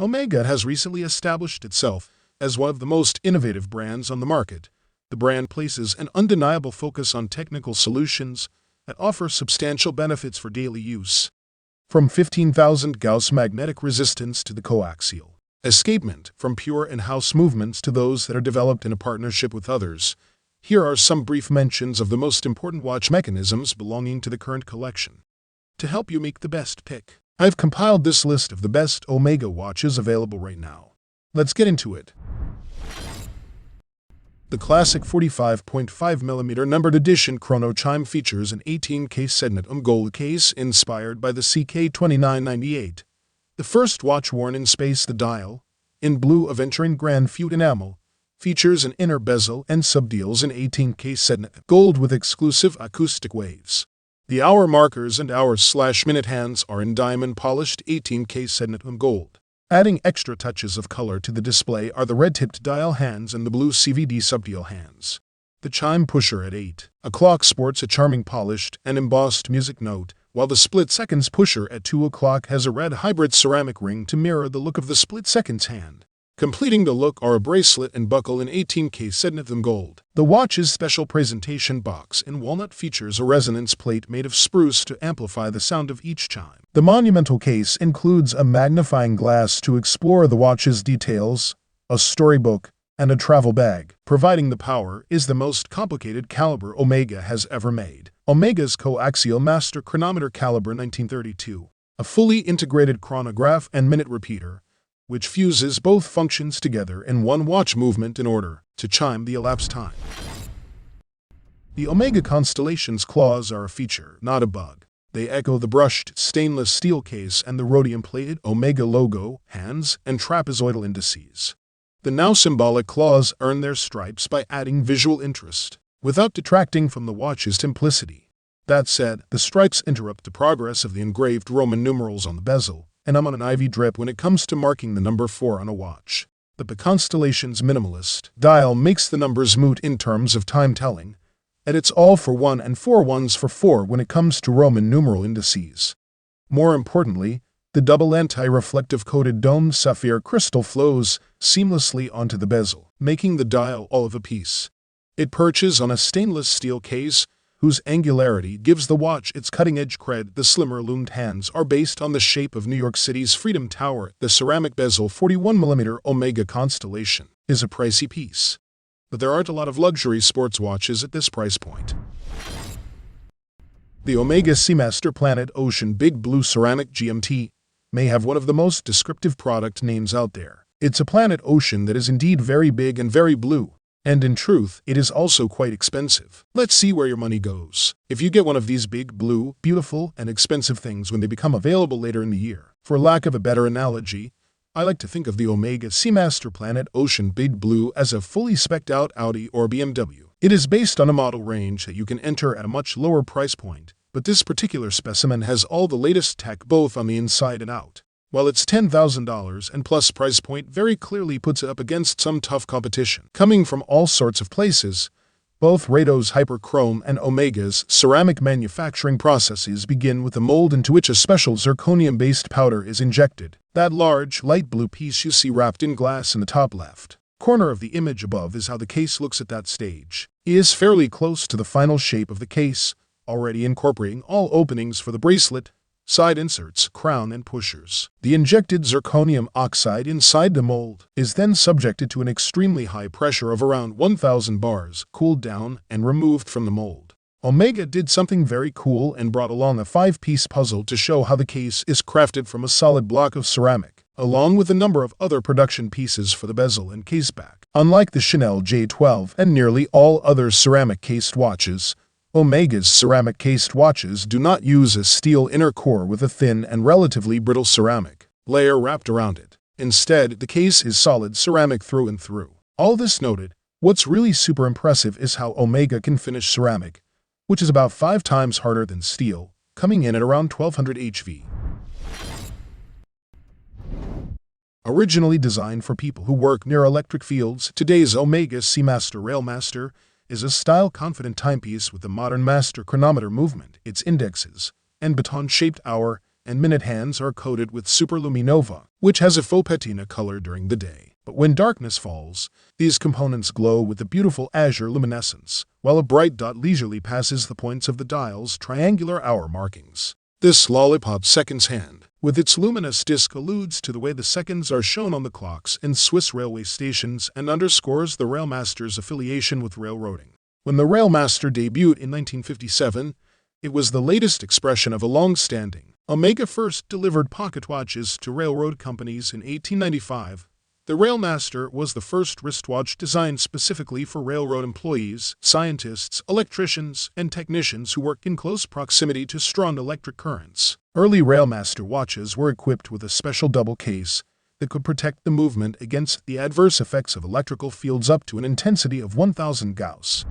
Omega has recently established itself as one of the most innovative brands on the market. The brand places an undeniable focus on technical solutions that offer substantial benefits for daily use. From 15,000 Gauss magnetic resistance to the coaxial escapement, from pure in-house movements to those that are developed in a partnership with others, here are some brief mentions of the most important watch mechanisms belonging to the current collection. To help you make the best pick, I've compiled this list of the best Omega watches available right now. Let's get into it. The classic 45.5mm numbered edition chrono chime features an 18K Signet gold case inspired by the CK2998. The first watch worn in space, the dial, in blue aventurine Grand Fute enamel, features an inner bezel and subdials in 18K Signet gold with exclusive acoustic waves. The hour markers and hour/minute hands are in diamond-polished 18K Signet gold. Adding extra touches of color to the display are the red-tipped dial hands and the blue CVD subdial hands. The chime pusher at 8 o'clock sports a charming polished and embossed music note, while the split seconds pusher at 2 o'clock has a red hybrid ceramic ring to mirror the look of the split seconds hand. Completing the look are a bracelet and buckle in 18K Signet gold. The watch's special presentation box in walnut features a resonance plate made of spruce to amplify the sound of each chime. The monumental case includes a magnifying glass to explore the watch's details, a storybook, and a travel bag. Providing the power is the most complicated caliber Omega has ever made. Omega's Coaxial Master Chronometer Caliber 1932, a fully integrated chronograph and minute repeater, which fuses both functions together in one watch movement in order to chime the elapsed time. The Omega Constellation's claws are a feature, not a bug. They echo the brushed stainless steel case and the rhodium-plated Omega logo, hands, and trapezoidal indices. The now symbolic claws earn their stripes by adding visual interest, without detracting from the watch's simplicity. That said, the stripes interrupt the progress of the engraved Roman numerals on the bezel, and I'm on an ivy drip when it comes to marking the number 4 on a watch. The Constellation's minimalist dial makes the numbers moot in terms of time telling, and it's all for 1 and 4 ones for 4 when it comes to Roman numeral indices. More importantly, the double anti-reflective coated domed sapphire crystal flows seamlessly onto the bezel, making the dial all of a piece. It perches on a stainless steel case, whose angularity gives the watch its cutting-edge cred. The slimmer loomed hands are based on the shape of New York City's Freedom Tower. The ceramic bezel 41mm Omega Constellation is a pricey piece, but there aren't a lot of luxury sports watches at this price point. The Omega Seamaster Planet Ocean Big Blue Ceramic GMT may have one of the most descriptive product names out there. It's a Planet Ocean that is indeed very big and very blue. And in truth, it is also quite expensive. Let's see where your money goes if you get one of these big, blue, beautiful, and expensive things when they become available later in the year. For lack of a better analogy, I like to think of the Omega Seamaster Planet Ocean Big Blue as a fully spec'd out Audi or BMW. It is based on a model range that you can enter at a much lower price point, but this particular specimen has all the latest tech both on the inside and out. While its $10,000 and plus price point very clearly puts it up against some tough competition coming from all sorts of places, both Rado's Hyperchrome and Omega's ceramic manufacturing processes begin with a mold into which a special zirconium-based powder is injected. That large, light blue piece you see wrapped in glass in the top left corner of the image above is how the case looks at that stage. It is fairly close to the final shape of the case, already incorporating all openings for the bracelet, side inserts, crown, and pushers. The injected zirconium oxide inside the mold is then subjected to an extremely high pressure of around 1,000 bars, cooled down, and removed from the mold. Omega did something very cool and brought along a 5-piece puzzle to show how the case is crafted from a solid block of ceramic, along with a number of other production pieces for the bezel and case back. Unlike the Chanel J12 and nearly all other ceramic-cased watches, Omega's ceramic-cased watches do not use a steel inner core with a thin and relatively brittle ceramic layer wrapped around it. Instead, the case is solid ceramic through and through. All this noted, what's really super impressive is how Omega can finish ceramic, which is about 5 times harder than steel, coming in at around 1200 HV. Originally designed for people who work near electric fields, today's Omega Seamaster Railmaster is a style-confident timepiece with a modern master chronometer movement. Its indexes and baton-shaped hour and minute hands are coated with superluminova, which has a faux patina color during the day. But when darkness falls, these components glow with a beautiful azure luminescence, while a bright dot leisurely passes the points of the dial's triangular hour markings. This lollipop seconds hand, with its luminous disc, alludes to the way the seconds are shown on the clocks in Swiss railway stations and underscores the Railmaster's affiliation with railroading. When the Railmaster debuted in 1957, it was the latest expression of a long-standing. Omega first delivered pocket watches to railroad companies in 1895. The Railmaster was the first wristwatch designed specifically for railroad employees, scientists, electricians, and technicians who work in close proximity to strong electric currents. Early Railmaster watches were equipped with a special double case that could protect the movement against the adverse effects of electrical fields up to an intensity of 1000 Gauss.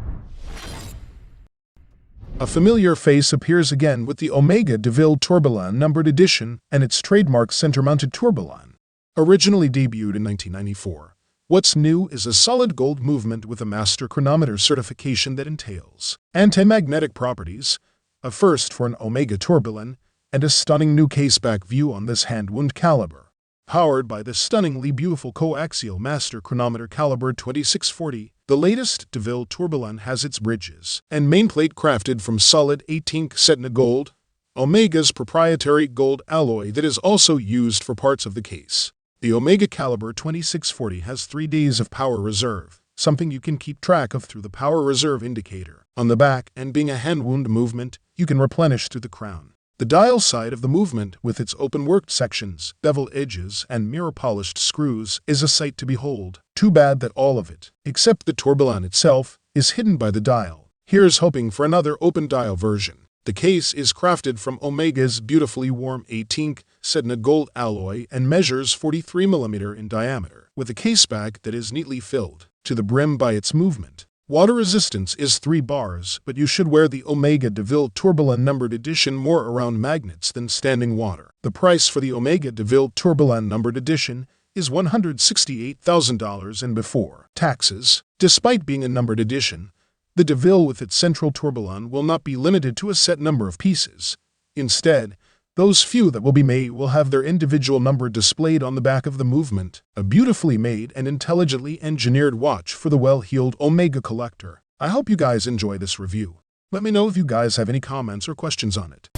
A familiar face appears again with the Omega DeVille Tourbillon numbered edition and its trademark center-mounted tourbillon. Originally debuted in 1994, what's new is a solid gold movement with a master chronometer certification that entails anti-magnetic properties, a first for an Omega tourbillon, and a stunning new caseback view on this hand-wound caliber. Powered by the stunningly beautiful coaxial master chronometer caliber 2640, the latest DeVille tourbillon has its bridges and mainplate crafted from solid 18K Cetinted gold, Omega's proprietary gold alloy that is also used for parts of the case. The Omega caliber 2640 has 3 days of power reserve, something you can keep track of through the power reserve indicator on the back, and being a hand-wound movement, you can replenish through the crown. The dial side of the movement, with its open-worked sections, beveled edges, and mirror-polished screws, is a sight to behold. Too bad that all of it, except the tourbillon itself, is hidden by the dial. Here's hoping for another open-dial version. The case is crafted from Omega's beautifully warm 18K Cetinted gold alloy and measures 43 mm in diameter, with a caseback that is neatly filled to the brim by its movement. Water resistance is 3 bars, but you should wear the Omega DeVille Tourbillon numbered edition more around magnets than standing water. The price for the Omega DeVille Tourbillon numbered edition is $168,000 and before taxes. Despite being a numbered edition, the DeVille with its central tourbillon will not be limited to a set number of pieces. Instead, those few that will be made will have their individual number displayed on the back of the movement. A beautifully made and intelligently engineered watch for the well-heeled Omega collector. I hope you guys enjoy this review. Let me know if you guys have any comments or questions on it.